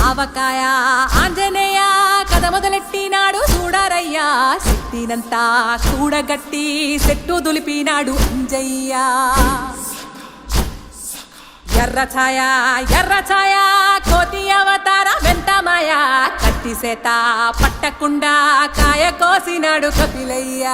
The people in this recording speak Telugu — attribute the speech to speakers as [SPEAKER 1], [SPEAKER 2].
[SPEAKER 1] ఆవకాయ ఆంజనేయ కథ మొదలెట్టినాడు చూడారయ్యా శక్తినంతా కూడగట్టి చెట్టు దులిపినాడు అంజయ్య ఎర్ర ఛాయ కోతి అవతార వెంటమాయ కత్తి సేత పట్టకుండా కాయ కోసినాడు కపిలయ్య